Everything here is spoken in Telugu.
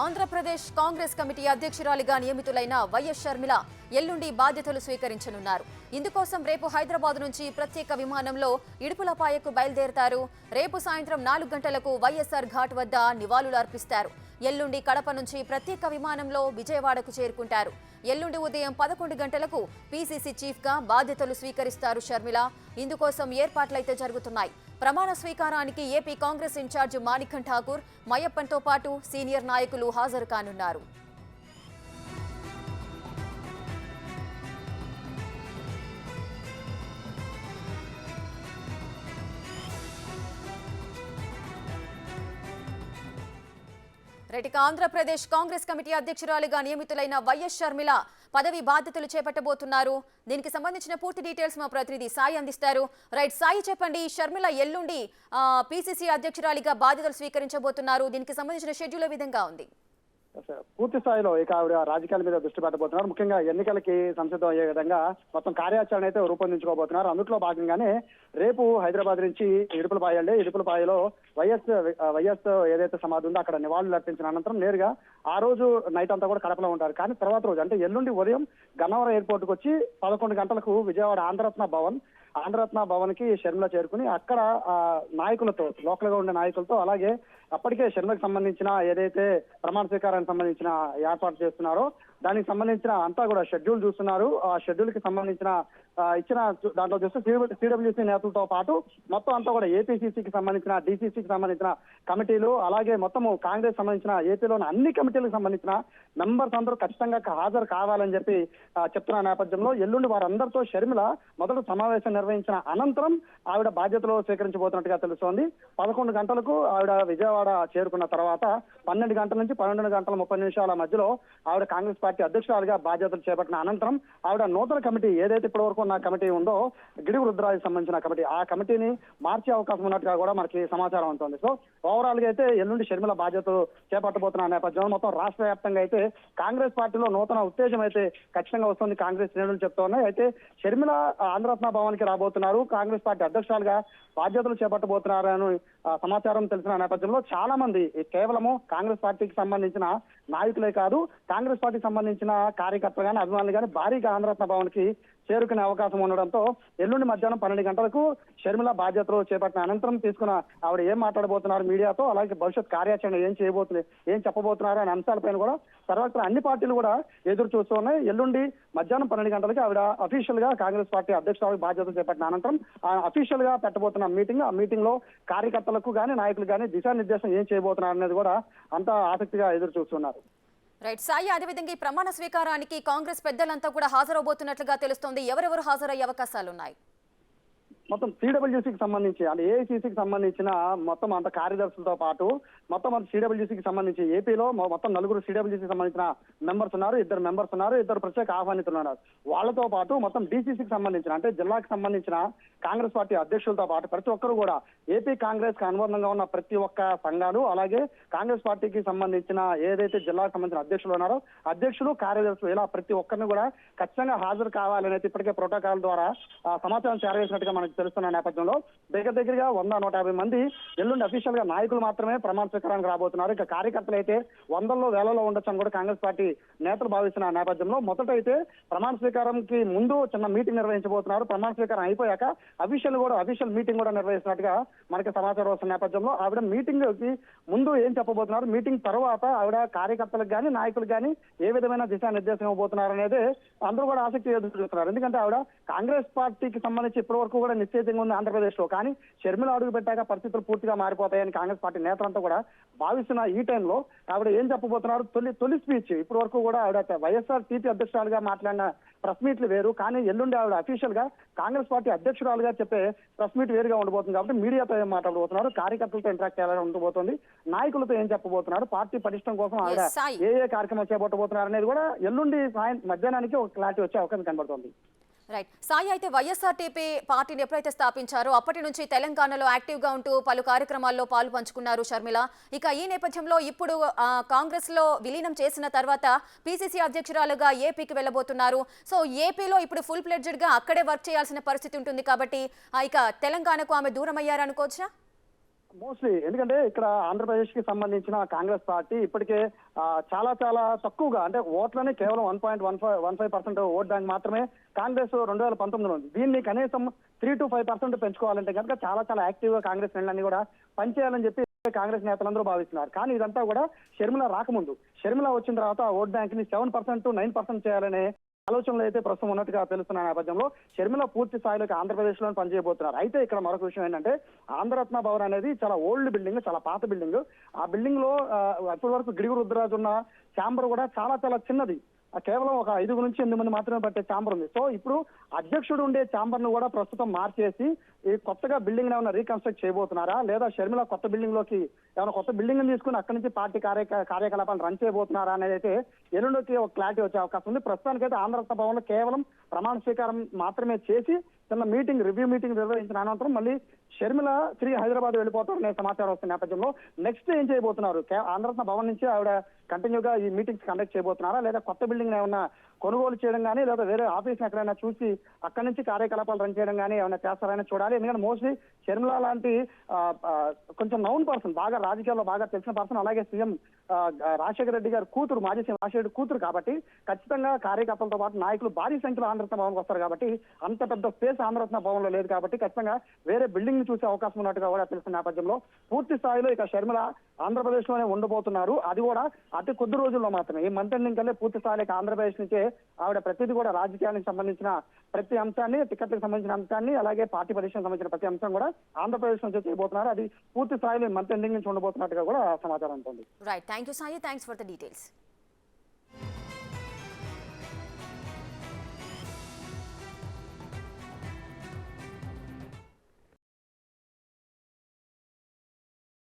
ఆంధ్రప్రదేశ్ కాంగ్రెస్ కమిటీ అధ్యక్షురాలిగా నియమితులైన వైఎస్ షర్మిల ఎల్లుండి బాధ్యతలు స్వీకరించనున్నారు. ఇందుకోసం రేపు హైదరాబాద్ నుంచి ప్రత్యేక విమానంలో ఇడుపులపాయకు బయలుదేరతారు. రేపు సాయంత్రం 4 గంటలకు వైఎస్ఆర్ ఘాట్ వద్ద నివాళులు అర్పిస్తారు. ఎల్లుండి కడప నుంచి ప్రత్యేక విమానంలో విజయవాడకు చేరుకుంటారు. ఎల్లుండి ఉదయం 11 గంటలకు పీసీసీ చీఫ్ గా బాధ్యతలు స్వీకరిస్తారు షర్మిల. ఇందుకోసం ఏర్పాట్లయితే జరుగుతున్నాయి. ప్రమాణ స్వీకారానికి ఏపీ కాంగ్రెస్ ఇన్ఛార్జ్ మాణిక్యం ఠాకూర్, మయ్యప్పన్తో పాటు సీనియర్ నాయకులు హాజరు కానున్నారు. ఆంధ్రప్రదేశ్ కాంగ్రెస్ కమిటీ అధ్యక్షురాలిగా నియమితులైన వైఎస్ షర్మిల పదవి బాధ్యతలు చేపట్టబోతున్నారు. దీనికి సంబంధించిన పూర్తి డీటెయిల్స్ మా ప్రతినిధి సాయి అందిస్తారు. సాయి, చెప్పండి, షర్మిల ఎల్లుండి పీసీసీ అధ్యక్షురాలిగా బాధ్యతలు స్వీకరించబోతున్నారు. దీనికి సంబంధించిన షెడ్యూల్ ఏ విధంగా ఉంది? పూర్తి స్థాయిలో ఇక ఆవిడ రాజకీయాల మీద దృష్టి పెట్టబోతున్నారు. ముఖ్యంగా ఎన్నికలకి సంసిద్ధం అయ్యే విధంగా మొత్తం కార్యాచరణ అయితే రూపొందించుకోబోతున్నారు. అందులో భాగంగానే రేపు హైదరాబాద్ నుంచి ఇడుపులపాయలో వైఎస్ ఏదైతే సమాధి ఉందో అక్కడ నివాళులు అర్పించిన అనంతరం నేరుగా ఆ రోజు నైట్ అంతా కూడా కడపలో ఉంటారు. కానీ తర్వాత రోజు అంటే ఎల్లుండి ఉదయం గన్నవరం ఎయిర్పోర్ట్ కు వచ్చి 11 గంటలకు విజయవాడ ఆంధ్రరత్న భవన్ కి షర్మిల చేరుకుని అక్కడ నాయకులతో, లోకల్ గా ఉండే నాయకులతో, అలాగే అప్పటికే షర్మిలకు సంబంధించిన ఏదైతే ప్రమాణ స్వీకారానికి సంబంధించిన ఏర్పాటు చేస్తున్నారో దానికి సంబంధించిన అంతా కూడా షెడ్యూల్ చూస్తున్నారు. ఆ షెడ్యూల్ కి సంబంధించిన ఇచ్చిన దాంట్లో చూస్తే సిడబ్ల్యూసీ నేతలతో పాటు మొత్తం అంతా కూడా ఏపీసీసీకి సంబంధించిన, డీసీసీకి సంబంధించిన కమిటీలు, అలాగే మొత్తము కాంగ్రెస్ సంబంధించిన ఏపీలోని అన్ని కమిటీలకు సంబంధించిన మెంబర్స్ అందరూ ఖచ్చితంగా హాజరు కావాలని చెప్పి చెప్తున్న నేపథ్యంలో ఎల్లుండి వారందరితో షర్మిల మొదటి సమావేశం నిర్వహించిన అనంతరం ఆవిడ బాధ్యతలు స్వీకరించబోతున్నట్టుగా తెలుస్తోంది. 11 గంటలకు ఆవిడ విజయవాడ చేరుకున్న తర్వాత 12 గంటల నుంచి 12 గంటల 30 నిమిషాల మధ్యలో ఆవిడ కాంగ్రెస్ పార్టీ అధ్యక్షురాలుగా బాధ్యతలు చేపట్టిన అనంతరం ఆవిడ నూతన కమిటీ ఏదైతే ఇప్పటి వరకు ఉన్న కమిటీ ఉందో గిడుగు రుద్రానికి సంబంధించిన కమిటీ, ఆ కమిటీని మార్చే అవకాశం ఉన్నట్టుగా కూడా మనకి సమాచారం ఉంటుంది. సో ఓవరాల్ గా అయితే ఎల్లుండి షర్మిల బాధ్యతలు చేపట్టబోతున్న నేపథ్యంలో మొత్తం రాష్ట్ర వ్యాప్తంగా అయితే కాంగ్రెస్ పార్టీలో నూతన ఉత్తేజం అయితే ఖచ్చితంగా వస్తుంది కాంగ్రెస్ శ్రేణులు చెప్తూ ఉన్నాయి. అయితే షర్మిల ఆంధ్రరత్న భవన్ కి రాబోతున్నారు, కాంగ్రెస్ పార్టీ అధ్యక్షురాలుగా బాధ్యతలు చేపట్టబోతున్నారని సమాచారం తెలిసిన నేపథ్యంలో చాలా మంది కేవలము కాంగ్రెస్ పార్టీకి సంబంధించిన నాయకులే కాదు, కాంగ్రెస్ పార్టీకి సంబంధించిన కార్యకర్తలు కానీ, అభిమానులు కానీ భారీగా ఆంధ్రరత్న భవన్ కి చేరుకునే అవకాశం ఉండడంతో ఎల్లుండి మధ్యాహ్నం 12 గంటలకు షర్మిల బాధ్యతలు చేపట్టిన అనంతరం తీసుకున్న ఆవిడ ఏం మాట్లాడబోతున్నారు మీడియాతో, అలాగే భవిష్యత్ కార్యాచరణ ఏం చెప్పబోతున్నారు అనే అంశాలపైన కూడా సర్వత్రా అన్ని పార్టీలు కూడా ఎదురు చూస్తూ ఉన్నాయి. ఎల్లుండి మధ్యాహ్నం 12 గంటలకి ఆవిడ అఫీషియల్ గా కాంగ్రెస్ పార్టీ అధ్యక్షురాలు బాధ్యతలు చేపట్టిన అనంతరం అఫీషియల్ గా పెట్టబోతున్న ఆ మీటింగ్ లో కార్యకర్తలకు కానీ, నాయకులు కానీ దిశానిర్దేశం ఏం చేయబోతున్నారు అనేది కూడా అంతా ఆసక్తిగా ఎదురు చూస్తున్నారు. సాయి, అదేవిధంగా ఈ ప్రమాణ స్వీకారానికి కాంగ్రెస్ పెద్దలంతా కూడా హాజరవబోతున్నట్లుగా తెలుస్తోంది. ఎవరెవరు హాజరయ్యే అవకాశాలు ఉన్నాయి? మొత్తం సిడబ్ల్యూసీకి సంబంధించి అంటే ఏఐసీసీకి సంబంధించిన మొత్తం అంత కార్యదర్శులతో పాటు మొత్తం అంత సిడబ్ల్యూసీకి సంబంధించి ఏపీలో మొత్తం 4 సిడబ్ల్యూసీకి సంబంధించిన మెంబర్స్ ఉన్నారు, 2 మెంబర్స్ ఉన్నారు, 2 ప్రత్యేక ఆహ్వానితులు ఉన్నారు. వాళ్ళతో పాటు మొత్తం డీసీసీకి సంబంధించిన అంటే జిల్లాకు సంబంధించిన కాంగ్రెస్ పార్టీ అధ్యక్షులతో పాటు ప్రతి ఒక్కరు కూడా ఏపీ కాంగ్రెస్ కి అనుబంధంగా ఉన్న ప్రతి ఒక్క సంఘాలు, అలాగే కాంగ్రెస్ పార్టీకి సంబంధించిన ఏదైతే జిల్లాకు సంబంధించిన అధ్యక్షులు ఉన్నారో అధ్యక్షులు, కార్యదర్శులు ఇలా ప్రతి ఒక్కరిని కూడా ఖచ్చితంగా హాజరు కావాలని ఇప్పటికే ప్రోటోకాల్ ద్వారా సమాచారం చేరవేసినట్టుగా మనకు తెలుస్తున్న నేపథ్యంలో దగ్గరగా 100-150 మంది ఎల్లుండి అఫీషియల్ గా నాయకులు మాత్రమే ప్రమాణ స్వీకారానికి రాబోతున్నారు. ఇక కార్యకర్తలు అయితే 100లో వేలలో ఉండొచ్చు అని కూడా కాంగ్రెస్ పార్టీ నేతలు భావిస్తున్న నేపథ్యంలో మొదట అయితే ప్రమాణ స్వీకారంకి ముందు చిన్న మీటింగ్ నిర్వహించబోతున్నారు. ప్రమాణ స్వీకారం అయిపోయాక అఫీషియల్ మీటింగ్ కూడా నిర్వహిస్తున్నట్టుగా మనకి సమాచారం వస్తున్న నేపథ్యంలో ఆవిడ మీటింగ్ కి ముందు ఏం చెప్పబోతున్నారు, మీటింగ్ తర్వాత ఆవిడ కార్యకర్తలకు కానీ, నాయకులకు కానీ ఏ విధమైన దిశానిర్దేశం ఇవ్వబోతున్నారు అనేది అందరూ కూడా ఆసక్తి ఎదురు చూస్తున్నారు. ఎందుకంటే ఆవిడ కాంగ్రెస్ పార్టీకి సంబంధించి ఇప్పటి వరకు కూడా నిశ్చయితంగా ఉంది ఆంధ్రప్రదేశ్ లో. కానీ షర్మిల అడుగు పెట్టాక పరిస్థితులు పూర్తిగా మారిపోతాయని కాంగ్రెస్ పార్టీ నేతలంతా కూడా భావిస్తున్న ఈ టైంలో ఆవిడ ఏం చెప్పబోతున్నారు, తొలి స్పీచ్ ఇప్పటి వరకు కూడా ఆవిడ వైఎస్ఆర్ టీపీ అధ్యక్షురాలుగా మాట్లాడిన ప్రెస్ మీట్లు వేరు, కానీ ఎల్లుండి ఆవిడ అఫీషియల్ గా కాంగ్రెస్ పార్టీ అధ్యక్షురాలుగా చెప్పే ప్రెస్ మీట్ వేరుగా ఉండబోతుంది. కాబట్టి మీడియాతో ఏం మాట్లాడబోతున్నారు, కార్యకర్తలతో ఇంటరాక్ట్ చేయాలని ఉండబోతుంది, నాయకులతో ఏం చెప్పబోతున్నారు, పార్టీ పటిష్టం కోసం ఆవిడ ఏ కార్యక్రమం చేపట్టబోతున్నారు అనేది కూడా ఎల్లుండి మధ్యాహ్నానికి ఒక క్లారిటీ వచ్చే అవకాశం కనబడుతుంది. సాయి, అయితే వైఎస్ఆర్టీపీ పార్టీని ఎప్పుడైతే స్థాపించారో అప్పటి నుంచి తెలంగాణలో యాక్టివ్ గా ఉంటూ పలు కార్యక్రమాల్లో పాలు పంచుకున్నారు షర్మిల. ఇక ఈ నేపథ్యంలో ఇప్పుడు కాంగ్రెస్ లో విలీనం చేసిన తర్వాత పీసీసీ అధ్యక్షురాలుగా ఏపీకి వెళ్లబోతున్నారు. సో ఏపీలో ఇప్పుడు ఫుల్ ప్లెడ్జ్డ్ గా అక్కడే వర్క్ చేయాల్సిన పరిస్థితి ఉంటుంది కాబట్టి ఇక తెలంగాణకు ఆమె దూరం అయ్యారనుకోవచ్చా? మోస్ట్లీ ఎందుకంటే ఇక్కడ ఆంధ్రప్రదేశ్ కి సంబంధించిన కాంగ్రెస్ పార్టీ ఇప్పటికే చాలా చాలా తక్కువగా అంటే ఓట్లని కేవలం 1.15% ఓట్ బ్యాంక్ మాత్రమే కాంగ్రెస్ 2019 ఉంది. దీన్ని కనీసం 3 to 5% పెంచుకోవాలంటే కనుక చాలా చాలా యాక్టివ్ గా కాంగ్రెస్ శ్రేణులన్నీ కూడా పనిచేయాలని చెప్పి కాంగ్రెస్ నేతలందరూ భావిస్తున్నారు. కానీ ఇదంతా కూడా షర్మిల రాకముందు, షర్మిల వచ్చిన తర్వాత ఓట్ బ్యాంక్ ని 7% to 9% చేయాలనే ఆలోచనలు అయితే ప్రస్తుతం ఉన్నట్టుగా తెలుస్తున్న నేపథ్యంలో షర్మిల పూర్తి స్థాయిలోకి ఆంధ్రప్రదేశ్ లో పనిచేయబోతున్నారు. అయితే ఇక్కడ మరొక విషయం ఏంటంటే ఆంధ్రరత్న భవన్ అనేది చాలా ఓల్డ్ బిల్డింగ్, చాలా పాత బిల్డింగ్. ఆ బిల్డింగ్ లో ఇప్పటి వరకు గిడుగు రుద్రరాజు ఉన్న ఛాంబర్ కూడా చాలా చాలా చిన్నది. కేవలం ఒక 5 నుంచి 8 మంది మాత్రమే పట్టే ఛాంబర్ ఉంది. సో ఇప్పుడు అధ్యక్షుడు ఉండే ఛాంబర్ ను కూడా ప్రస్తుతం మార్చేసి ఈ కొత్తగా బిల్డింగ్ ఏమైనా రీకన్స్ట్రక్ట్ చేయబోతున్నారా, లేదా షర్మిల కొత్త బిల్డింగ్ లోకి ఏమైనా కొత్త బిల్డింగ్ తీసుకుని అక్కడి నుంచి పార్టీ కార్యకలాపాలు రన్ చేయబోతున్నారా అనేది అయితే ఎల్లుండికి ఒక క్లారిటీ వచ్చే అవకాశం ఉంది. ప్రస్తుతానికైతే ఆంధ్రరత్న భవన్ లో కేవలం ప్రమాణ స్వీకారం మాత్రమే చేసి చిన్న రివ్యూ మీటింగ్ నిర్వహించిన అనంతరం మళ్ళీ షర్మిల తిరిగి హైదరాబాద్ వెళ్ళిపోతారనే సమాచారం వస్తున్న నేపథ్యంలో నెక్స్ట్ ఏం చేయబోతున్నారు? ఆంధ్రరత్న భవన్ నుంచి ఆవిడ కంటిన్యూగా ఈ మీటింగ్స్ కండక్ట్ చేయబోతున్నారా, లేదా కొత్త బిల్డింగ్ ఏమన్నా కొనుగోలు చేయడం కానీ, లేదా వేరే ఆఫీస్ ఎక్కడైనా చూసి అక్కడి నుంచి కార్యకలాపాలు రన్ చేయడం కానీ ఏమైనా చేస్తారని చూడాలి. ఎందుకంటే మోస్ట్లీ షర్మిల లాంటి కొంచెం నౌన్ పర్సన్, బాగా రాజకీయాల్లో బాగా తెలిసిన పర్సన్, అలాగే సీఎం రాజశేఖర రెడ్డి గారు కూతురు, మాజీ సీఎం రాజశేఖర రెడ్డి కూతురు కాబట్టి ఖచ్చితంగా కార్యకర్తలతో పాటు నాయకులు భారీ సంఖ్యలో ఆంధ్రరత్న భవన్కి వస్తారు కాబట్టి అంత పెద్ద స్పేస్ ఆంధ్రరత్న భవన్ లో లేదు కాబట్టి ఖచ్చితంగా వేరే బిల్డింగ్ ని చూసే అవకాశం ఉన్నట్టుగా కూడా తెలిసిన నేపథ్యంలో పూర్తి స్థాయిలో ఇక షర్మిల ఆంధ్రప్రదేశ్ లోనే ఉండబోతున్నారు. అది కూడా అతి కొద్ది రోజుల్లో మాత్రమే. ఈ మంత్ ఎండింగ్ కల్లా పూర్తి స్థాయిలో ఆంధ్రప్రదేశ్ నుంచే ఆవిడ ప్రతిదీ కూడా రాజకీయానికి సంబంధించిన ప్రతి అంశాన్ని, టికెట్లకు సంబంధించిన అంశాన్ని, అలాగే పార్టీ పరిశ్రమకు సంబంధించిన ప్రతి అంశం కూడా ఆంధ్రప్రదేశ్ నుంచి చేయబోతున్నారు. అది పూర్తి స్థాయిలో మంత్ ఎండింగ్ నుంచి ఉండబోతున్నట్టుగా కూడా సమాచారం ఉంటుంది. Right, thank you Sai, thanks for the details.